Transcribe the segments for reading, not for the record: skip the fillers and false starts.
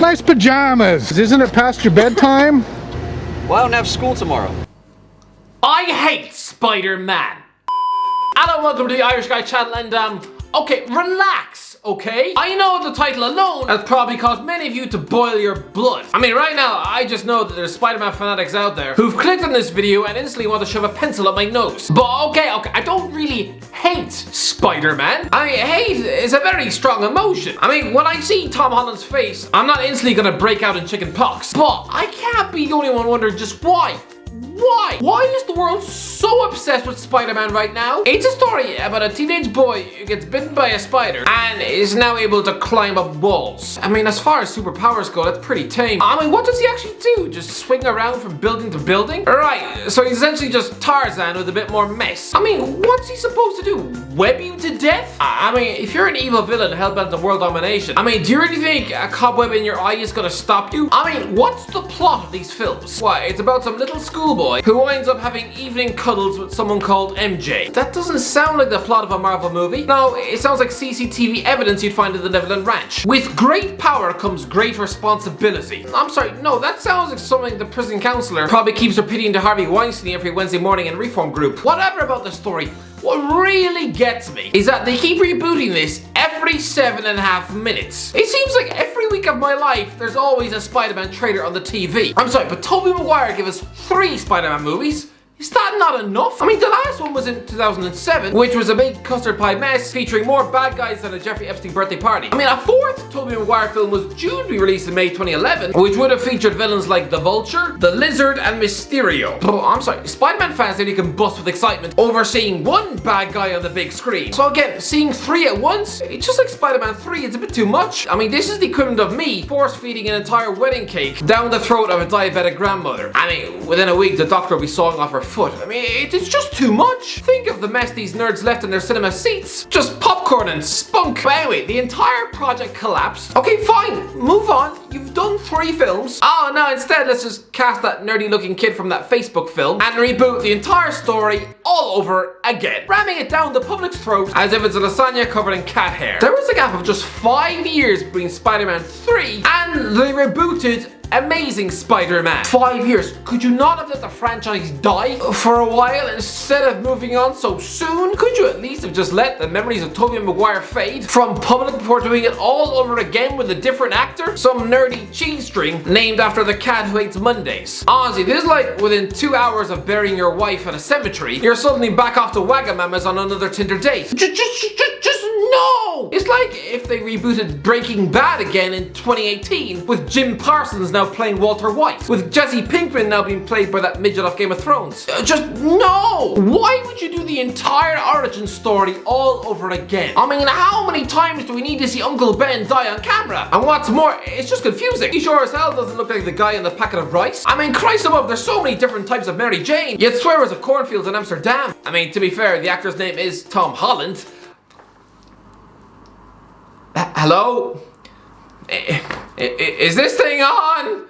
Nice pajamas. Isn't it past your bedtime? Well, I don't have school tomorrow. I hate Spider-Man. Hello, welcome to the Irish Guy channel, and okay, relax, okay? I know the title alone has probably caused many of you to boil your blood. I mean, right now, I just know that there's Spider-Man fanatics out there who've clicked on this video and instantly want to shove a pencil up my nose. But okay, I don't really hate Spider-Man. I mean, hate is a very strong emotion. I mean, when I see Tom Holland's face, I'm not instantly gonna break out in chicken pox. But I can't be the only one wondering just why. Why? Why is the world so obsessed with Spider-Man right now? It's a story about a teenage boy who gets bitten by a spider and is now able to climb up walls. I mean, as far as superpowers go, that's pretty tame. I mean, what does he actually do? Just swing around from building to building? Right, so he's essentially just Tarzan with a bit more mess. I mean, what's he supposed to do? Web you to death? I mean, if you're an evil villain hell-bent on world domination, I mean, do you really think a cobweb in your eye is gonna stop you? I mean, what's the plot of these films? Why, it's about some little schoolboy who winds up having evening cuddles with someone called MJ. That doesn't sound like the plot of a Marvel movie. No, it sounds like CCTV evidence you'd find at the Neverland Ranch. With great power comes great responsibility. I'm sorry, no, that sounds like something the prison counselor probably keeps repeating to Harvey Weinstein every Wednesday morning in Reform Group. Whatever about the story, what really gets me is that they keep rebooting this every 7.5 minutes. It seems like every week of my life, there's always a Spider-Man trailer on the TV. I'm sorry, but Tobey Maguire gave us 3 Spider-Man movies. Is that not enough? I mean, the last one was in 2007, which was a big custard pie mess featuring more bad guys than a Jeffrey Epstein birthday party. I mean, a 4th Tobey Maguire film was due to be released in May 2011, which would have featured villains like the Vulture, the Lizard, and Mysterio. Oh, I'm sorry, Spider-Man fans nearly can bust with excitement over seeing one bad guy on the big screen. So again, seeing 3 at once, it's just like Spider-Man 3, it's a bit too much. I mean, this is the equivalent of me force-feeding an entire wedding cake down the throat of a diabetic grandmother. I mean, within a week, the doctor will be sawing off her foot. I mean, it's just too much. Think of the mess these nerds left in their cinema seats. Just popcorn and spunk. But anyway, the entire project collapsed. Okay, fine, move on. You've done 3 films. Oh no, instead let's just cast that nerdy looking kid from that Facebook film and reboot the entire story all over again, ramming it down the public's throat as if it's a lasagna covered in cat hair. There was a gap of just 5 years between Spider-Man 3 and they rebooted Amazing Spider-Man. 5 years. Could you not have let the franchise die for a while instead of moving on so soon? Could you at least have just let the memories of Tobey Maguire fade from public before doing it all over again with a different actor? Some nerdy cheese string named after the cat who hates Mondays. Honestly, this is like within 2 hours of burying your wife at a cemetery, you're suddenly back off to Wagamamas on another Tinder date. Just no! It's like if they rebooted Breaking Bad again in 2018 with Jim Parsons now playing Walter White, with Jesse Pinkman now being played by that midget off Game of Thrones. Just no! Why would you do the entire origin story all over again? I mean, how many times do we need to see Uncle Ben die on camera? And what's more, it's just confusing. He sure as hell doesn't look like the guy in the packet of rice. I mean, Christ above, there's so many different types of Mary Jane. You'd swear it was a cornfield in Amsterdam. I mean, to be fair, the actor's name is Tom Holland. Hello? Is this thing on?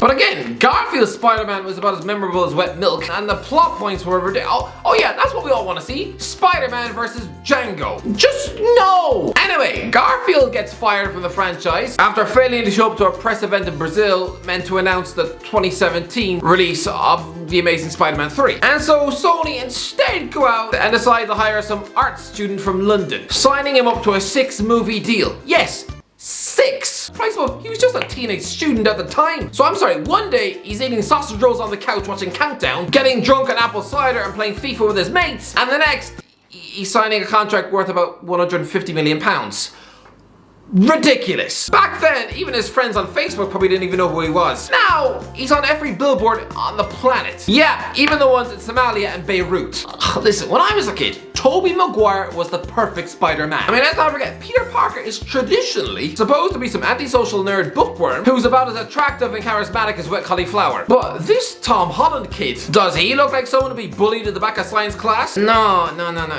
But again, Garfield's Spider-Man was about as memorable as wet milk, and the plot points were ridiculous. Oh yeah, that's what we all want to see. Spider-Man versus Django. Just no! Anyway, Garfield gets fired from the franchise after failing to show up to a press event in Brazil meant to announce the 2017 release of The Amazing Spider-Man 3. And so Sony instead go out and decide to hire some art student from London, signing him up to a 6-movie deal. Yes, 6! Christ, well, he was just a teenage student at the time. So I'm sorry, one day he's eating sausage rolls on the couch watching Countdown, getting drunk on apple cider and playing FIFA with his mates, and the next, he's signing a contract worth about £150 million. Ridiculous. Back then, even his friends on Facebook probably didn't even know who he was. Now, he's on every billboard on the planet. Yeah, even the ones in Somalia and Beirut. Listen, when I was a kid, Tobey Maguire was the perfect Spider-Man. I mean, let's not forget, Peter Parker is traditionally supposed to be some antisocial nerd bookworm who's about as attractive and charismatic as wet cauliflower. But this Tom Holland kid, does he look like someone to be bullied at the back of science class? No.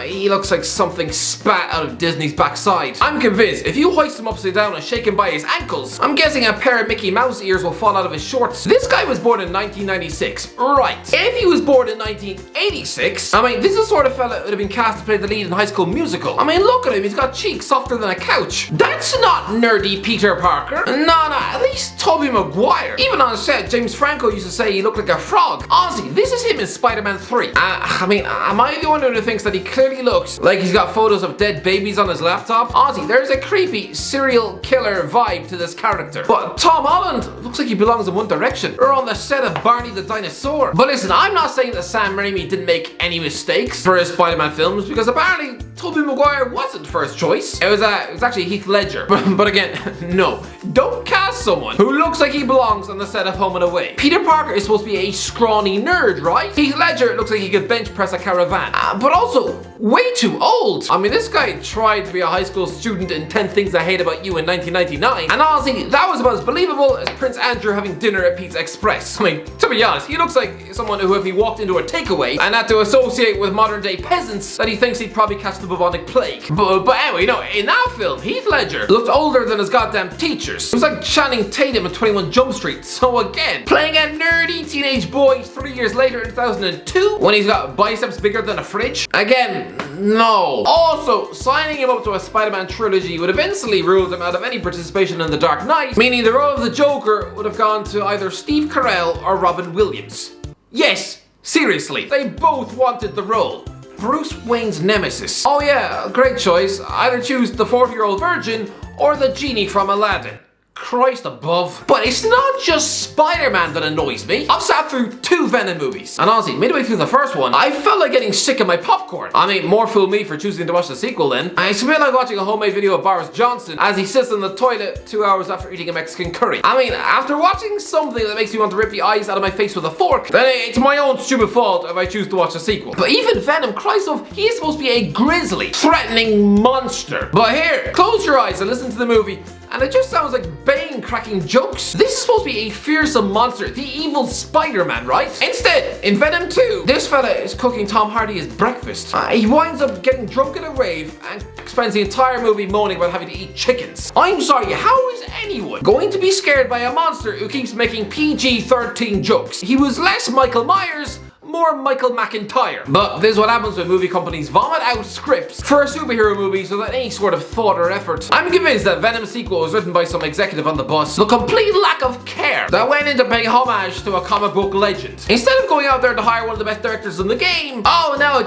He looks like something spat out of Disney's backside. I'm convinced if you hoist him upside down and shake him by his ankles, I'm guessing a pair of Mickey Mouse ears will fall out of his shorts. This guy was born in 1996. Right. If he was born in 1986, I mean, this is the sort of fella who would have been cast to play the lead in High School Musical. I mean, look at him, he's got cheeks softer than a couch. That's not nerdy Peter Parker. Nah, at least Tobey Maguire. Even on set, James Franco used to say he looked like a frog. Honestly, this is him in Spider-Man 3. I mean, am I the one who thinks that he clearly looks like he's got photos of dead babies on his laptop? Honestly, there's a creepy serial killer vibe to this character. But Tom Holland looks like he belongs in One Direction, or on the set of Barney the Dinosaur. But listen, I'm not saying that Sam Raimi didn't make any mistakes for his Spider-Man films, because apparently Tobey Maguire wasn't first choice. It was actually Heath Ledger. But again, no. Don't cast someone who looks like he belongs on the set of Home and Away. Peter Parker is supposed to be a scrawny nerd, right? Heath Ledger looks like he could bench press a caravan. But also, way too old. I mean, this guy tried to be a high school student in 10 Things I Hate About You in 1999, and honestly, that was about as believable as Prince Andrew having dinner at Pizza Express. I mean, to be honest, he looks like someone who, if he walked into a takeaway and had to associate with modern day peasants, that he thinks he'd probably catch the bubonic plague. But anyway, in that film, Heath Ledger looked older than his goddamn teachers. It was like Channing Tatum in 21 Jump Street. So again, playing a nerdy teenage boy 3 years later in 2002, when he's got biceps bigger than a fridge? Again, no. Also, signing him up to a Spider-Man trilogy would have instantly ruled him out of any participation in The Dark Knight, meaning the role of the Joker would have gone to either Steve Carell or Robin Williams. Yes, seriously, they both wanted the role. Bruce Wayne's nemesis. Oh yeah, great choice. Either choose the 40-year-old virgin or the genie from Aladdin. Christ above. But it's not just Spider-Man that annoys me. I've sat through 2 Venom movies, and honestly, midway through the first one, I felt like getting sick of my popcorn. I mean, more fool me for choosing to watch the sequel then. It's a bit like watching a homemade video of Boris Johnson as he sits in the toilet 2 hours after eating a Mexican curry. I mean, after watching something that makes me want to rip the eyes out of my face with a fork, then it's my own stupid fault if I choose to watch the sequel. But even Venom, Christ of, he is supposed to be a grisly, threatening monster. But here, close your eyes and listen to the movie, and it just sounds like Bane cracking jokes. This is supposed to be a fearsome monster, the evil Spider-Man, right? Instead, in Venom 2, this fella is cooking Tom Hardy his breakfast. He winds up getting drunk at a rave and spends the entire movie moaning about having to eat chickens. I'm sorry, how is anyone going to be scared by a monster who keeps making PG-13 jokes? He was less Michael Myers, more Michael McIntyre. But this is what happens when movie companies vomit out scripts for superhero movies without any sort of thought or effort. I'm convinced that Venom's sequel was written by some executive on the bus. The complete lack of care that went into paying homage to a comic book legend. Instead of going out there to hire one of the best directors in the game, oh no,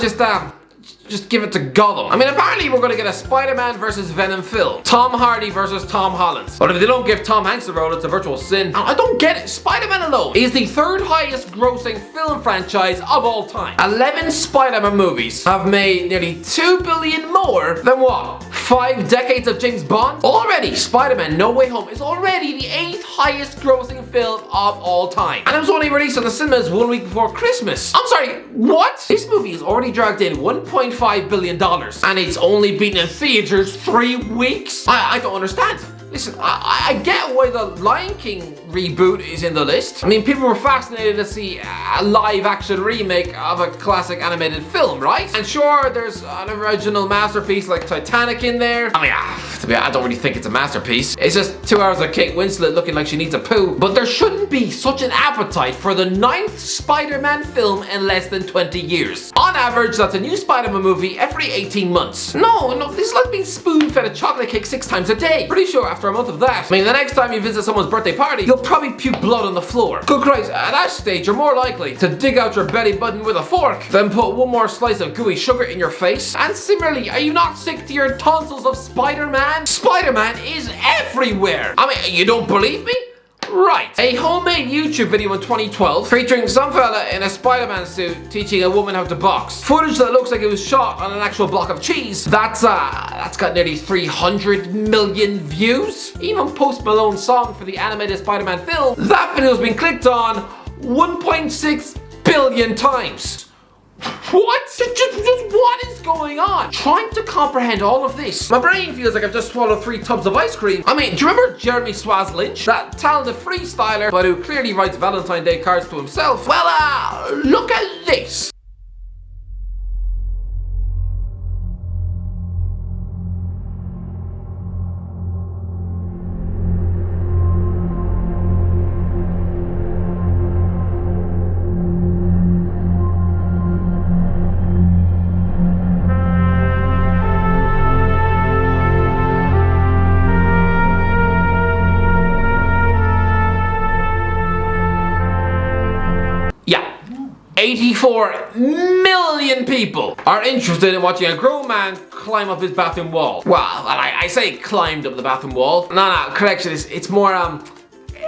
just give it to Gollum. I mean, apparently we're gonna get a Spider-Man versus Venom film. Tom Hardy versus Tom Holland. But if they don't give Tom Hanks the role, it's a virtual sin. I don't get it. Spider-Man alone is the 3rd highest grossing film franchise of all time. 11 Spider-Man movies have made nearly $2 billion more than what? 5 decades of James Bond? Already, Spider-Man No Way Home is already the 8th highest grossing film of all time. And it was only released in the cinemas 1 week before Christmas. I'm sorry, what? This movie has already dragged in $1.5 billion, and it's only been in theaters 3 weeks? I don't understand. Listen, I get why the Lion King reboot is in the list. I mean, people were fascinated to see a live-action remake of a classic animated film, right? And sure, there's an original masterpiece like Titanic in there. I mean, to be honest, I don't really think it's a masterpiece. It's just 2 hours of Kate Winslet looking like she needs a poo. But there shouldn't be such an appetite for the 9th Spider-Man film in less than 20 years. On average, that's a new Spider-Man movie every 18 months. No, this is like being spoon-fed a chocolate cake 6 times a day. Pretty sure after a month of that, I mean, the next time you visit someone's birthday party, you'll probably puke blood on the floor. Good Christ, at that stage, you're more likely to dig out your belly button with a fork than put one more slice of gooey sugar in your face. And similarly, are you not sick to your tonsils of Spider-Man? Spider-Man is everywhere. I mean, you don't believe me? Right. A homemade YouTube video in 2012 featuring some fella in a Spider-Man suit teaching a woman how to box. Footage that looks like it was shot on an actual block of cheese. That's got nearly 300 million views. Even Post Malone's song for the animated Spider-Man film, that video's been clicked on 1.6 billion times. What? Just what is going on? Trying to comprehend all of this. My brain feels like I've just swallowed 3 tubs of ice cream. I mean, do you remember Jeremy Swaz Lynch? That talented freestyler, but who clearly writes Valentine's Day cards to himself? Well, look at this. 84 million people are interested in watching a grown man climb up his bathroom wall. Well, I say climbed up the bathroom wall. No, correction, it's more,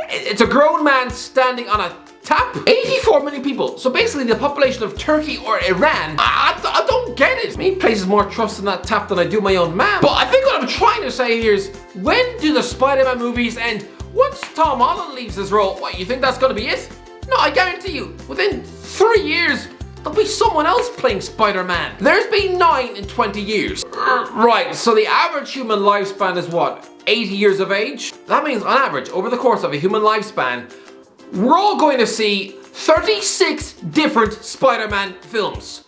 it's a grown man standing on a tap. 84 million people. So basically the population of Turkey or Iran. I don't get it. Me places more trust in that tap than I do my own man. But I think what I'm trying to say here is, when do the Spider-Man movies end? Once Tom Holland leaves his role, what, you think that's gonna be it? No, I guarantee you, within 3 years, there'll be someone else playing Spider-Man. There's been 9 in 20 years. Right, so the average human lifespan is what? 80 years of age? That means on average, over the course of a human lifespan, we're all going to see 36 different Spider-Man films.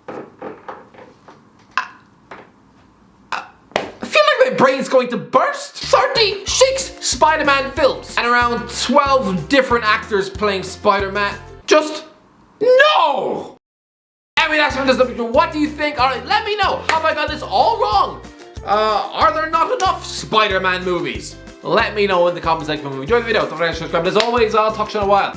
I feel like my brain's going to burst. 36 Spider-Man films and around 12 different actors playing Spider-Man. Just no! Anyway, that's from this video. What do you think? Alright, let me know. Have I got this all wrong? Are there not enough Spider-Man movies? Let me know in the comment section. If you enjoyed the video, don't forget to subscribe. As always, I'll talk to you in a while.